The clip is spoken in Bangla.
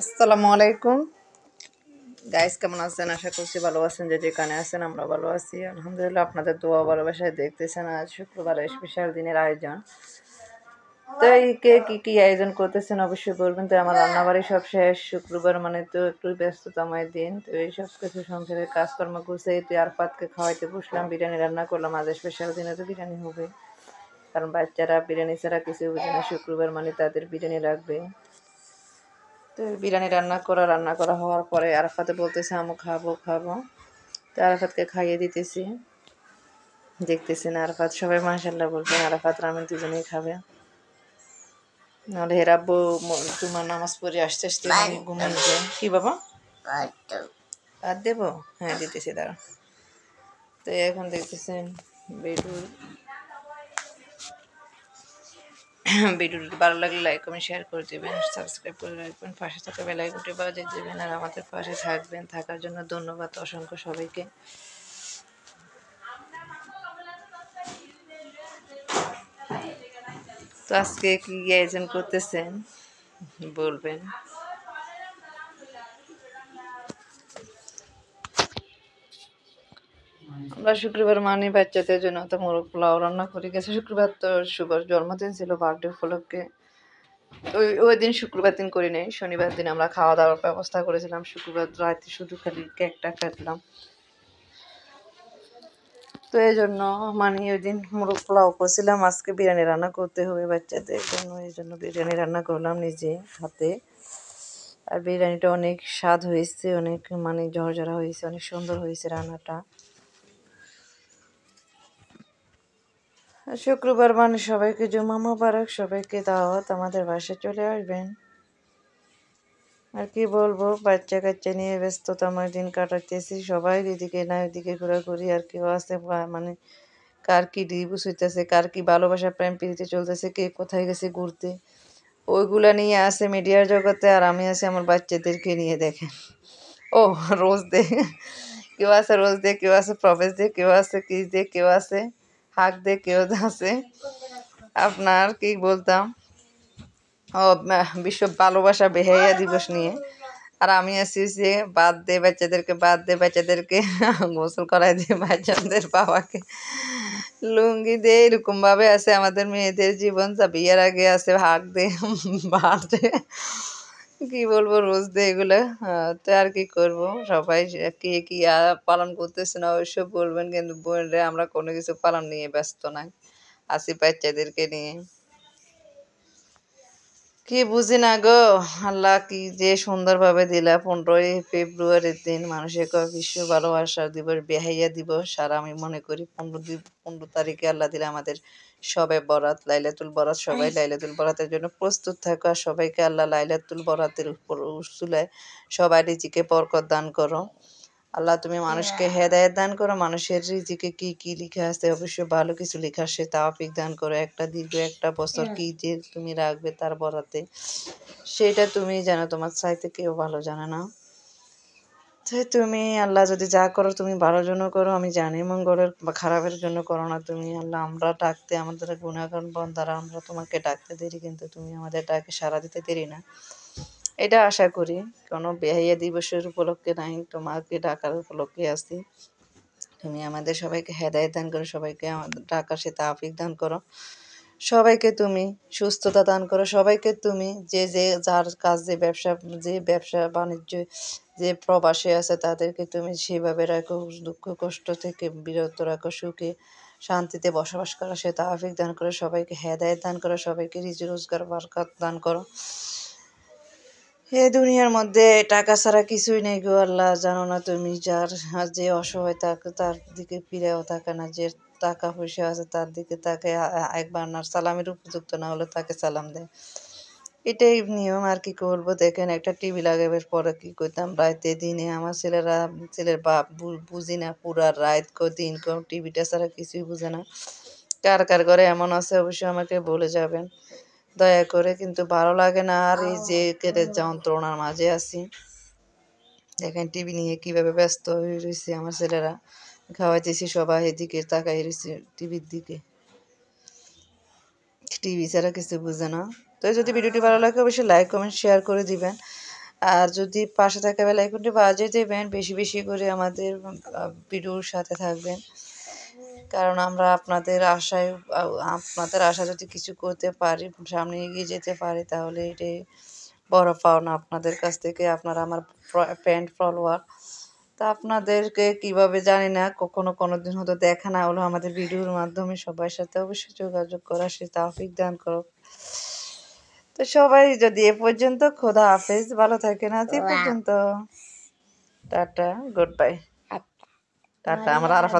আসসালামু আলাইকুম গাইস, কেমন আছেন? আশা করছি ভালো আছেন। যে যেখানে আছেন আমরা ভালো আছি আলহামদুলিল্লাহ। আপনাদের দোয়া ভালোবাসায় দেখতেছেন আজ শুক্রবার স্পেশাল দিনের আয়োজন। তো এই কে কি আয়োজন করতেছেন অবশ্যই বলবেন। তো আমার রান্নাবাড়ি সব শেষ, শুক্রবার মানে তো একটু ব্যস্ততাময় দিন। তো এই সব কিছু সংসারের কাজকর্ম করছে, তো আরফাতকে খাওয়াইতে বসলাম, বিরিয়ানি রান্না করলাম। আজ স্পেশাল দিনে তো বিরিয়ানি হবে, কারণ বাচ্চারা বিরিয়ানি ছাড়া কিছু বুঝে না, শুক্রবার মানে তাদের বিরিয়ানি লাগবে। তো বিরিয়ানি রান্না করা হওয়ার পরে আরাফাতে বলতেছে আমু খাবো খাবো। তো আরাফাতকে খাইয়ে দিতেছি। দেখতেছি না আরাফাত, সবাই মাশাল্লাহ বলবেন। আরাফাত রামিন দুজনেই খাবে, নাহলে হেরাব্বু তোমার নামাজ পড়ে আসতে আসতে মানে ঘুমিয়ে যায়। কি বাবা ভাত দেবো? হ্যাঁ দিতেছি, দাঁড়া। তো এখন দেখতেছেন বেডুর ভিডিওটি ভালো লাগলে লাইক কমেন্ট শেয়ার করে দেবেন, সাবস্ক্রাইব করে রাখবেন, পাশে থাকা বেল আইকনটি বাজিয়ে দেবেন। আর আমাদের পাশে থাকবেন, থাকার জন্য ধন্যবাদ অসংখ্য সবাইকে। তো আজকে কি আয়োজন করতেছেন বলবেন। আমরা শুক্রবার মানে বাচ্চাদের জন্য তো মোরগ পোলাও রান্না করে গেছে। শুক্রবার তো শুভর জন্মদিন ছিল, বার্থডে উপলক্ষে। ওই দিন শুক্রবার দিন করি নাই, শনিবার দিন আমরা খাওয়া দাওয়ার ব্যবস্থা করেছিলাম। শুক্রবার রাতে শুধু খালি কেকটা কাটলাম। তো এই জন্য মানে ওই দিন মোরগ পোলাও করছিলাম, আজকে বিরিয়ানি রান্না করতে হবে বাচ্চাদের জন্য। এই জন্য বিরিয়ানি রান্না করলাম নিজে হাতে। আর বিরিয়ানিটা অনেক স্বাদ হয়েছে, অনেক মানে ঝরঝরা হয়েছে, অনেক সুন্দর হয়েছে রান্নাটা। শুক্রবার মানে সবাইকে জুমা মোবারক, সবাইকে দাওয়াত, আমাদের বাসায় চলে আসবেন। আর কি বলবো, বাচ্চা কাচ্চা নিয়ে ব্যস্ততাময় দিন কাটাতেছি। সবাই এদিকে না ওইদিকে ঘোরাঘুরি। আর কেউ আছে মানে কার কি ডিভোর্স হইতেছে, কার কি ভালোবাসা প্রেম প্রীতি চলতেছে, কে কোথায় গেছে ঘুরতে, ওইগুলা নিয়ে আছে মিডিয়ার জগতে। আর আমি আছি আমার বাচ্চাদেরকে নিয়ে, দেখেন। ও রোজ দে, কেউ আছে রোজ দে, কেউ আছে প্রবেশ দে, কেউ আছে কিস দে, কেউ আছে হাক দে, কেউ আছে আপনার কি বলতাম ও বিশ্ব ভালোবাসা বেহাইয়া দিবস নিয়ে। আর আমি আছি যে বাদ দে বাচ্চাদেরকে, বাদ দে বাচ্চাদেরকে গোসল করাই দে, বাচ্চাদের বাবাকে লুঙ্গি দে, এরকম ভাবে আছে আমাদের মেয়েদের জীবন। যা বিয়ের আগে আছে হাক দে, বাদ দে, কি বলবো রোজ দে এগুলো। তো আর কি করব, সবাই কে কি পালন করতেছে না ওইসব বলবেন, কিন্তু বোনরা আমরা কোনো কিছু পালন নিয়ে ব্যস্ত নাই, আছি বাচ্চাদেরকে নিয়ে। কি বুঝি না গো, আল্লাহ কি যে সুন্দরভাবে দিলা 15ই ফেব্রুয়ারির দিন। মানুষের কয় বিশ্ব ভালোবাসা দিবস, বেহাইয়া দিবস। আর আমি মনে করি 15 তারিখে আল্লাহ দিলে আমাদের সবে বরাত, লাইলাতুল বরাত। সবাই লাইলাতুল বরাতের জন্য প্রস্তুত থাকো। আর সবাইকে আল্লাহ লাইলাতুল বরাতের উপর উসুলায় সবাই রিজিকে বরকত দান করো। আল্লাহ তুমি মানুষকে হেদায়েত দান করো, মানুষের রিজিকে কি কি লেখা আছে অবশ্যই ভালো কিছু লেখা, সে তাওফিক দান করো। একটা দীর্ঘ একটা বছর কি যে তুমি রাখবে তার বরাতে, সেটা তুমি জানো, তোমার চাইতে কেউ ভালো জানে না। তাই তুমি আল্লাহ যদি যা করো তুমি ভালোর জন্য করো, আমি জানি মঙ্গলের বা খারাপের জন্য করো না তুমি। আল্লাহ আমরা ডাকতে, আমাদের গুণাগান বন্দারা আমরা তোমাকে ডাকতে দেরি, কিন্তু তুমি আমাদের ডাকে সাড়া দিতে দেরি না, এটা আশা করি। কোনো বেহাইয়া দিবসের উপলক্ষে নাই, তোমাকে ডাকার উপলক্ষে আছি। তুমি আমাদের সবাইকে হেদায়েত দান করো, সবাইকে আমাদের ডাকার সে তাওফিক দান করো, সবাইকে তুমি সুস্থতা দান করো, সবাইকে তুমি যে যে যার কাজ যে ব্যবসা বাণিজ্য যে প্রবাসে আছে তাদেরকে তুমি সেভাবে রাখো, দুঃখ কষ্ট থেকে বিরত রাখো, সুখে শান্তিতে বসবাস করো সে তাওফিক দান করো, সবাইকে হেদায়েত দান করো, সবাইকে রিজি রোজগার বরকত দান করো। এই দুনিয়ার মধ্যে টাকা ছাড়া কিছুই নেই গো আল্লাহ, জানো না তুমি? যে অসহায় তাকে তার দিকে ফিরেও থাকে না, যে টাকা পয়সা আছে তার দিকে তাকে একবার না সালামের উপযুক্ত না হলে তাকে সালাম দেয়। এটাই নিয়ম, আর কি করবো। দেখেন একটা টিভি লাগাবার পরে কি করতাম রাতে দিনে, আমার ছেলের বাপ বুঝি না, পুরা রাত দিন টিভিটা ছাড়া কিছুই বুঝে না। কার কার ঘরে এমন আছে অবশ্যই আমাকে বলে যাবেন দয়া করে, কিন্তু ভালো লাগে না। আর এই যে যন্ত্রণার মাঝে আছি, দেখেন টিভি নিয়ে কিভাবে ব্যস্ত হয়ে রয়েছে আমার ছেলেরা। খাওয়াইতেছি সবাই এদিকে তাকাই রয়েছে টিভির দিকে, টিভি ছাড়া কিছু বুঝে না। তো যদি ভিডিওটি ভালো লাগে অবশ্যই লাইক কমেন্ট শেয়ার করে দিবেন। আর যদি পাশে থাকা বেল আইকনটি বাজিয়ে দেবেন, বেশি বেশি করে আমাদের ভিডিওর সাথে থাকবেন, কারণ আমরা আপনাদের আশা যদি কিছু করতে পারি, সামনে এগিয়ে যেতে পারি, তাহলে এটাই বড় পাওনা আপনাদের কাছ থেকে। আপনারা আমার ফ্রেন্ড ফলোয়ার, তা আপনাদেরকে কিভাবে জানি না, কখনো কোনোদিন হয়তো দেখা না হলেও আমাদের ভিডিওর মাধ্যমে সবার সাথে অবশ্যই যোগাযোগ করা, সে তৌফিক দান করো। তো সবাই যদি এ পর্যন্ত, খোদা হাফেজ, ভালো থাকেন আজ এ পর্যন্ত, টাটা, গুড বাই, টাটা। আমার আরাফাত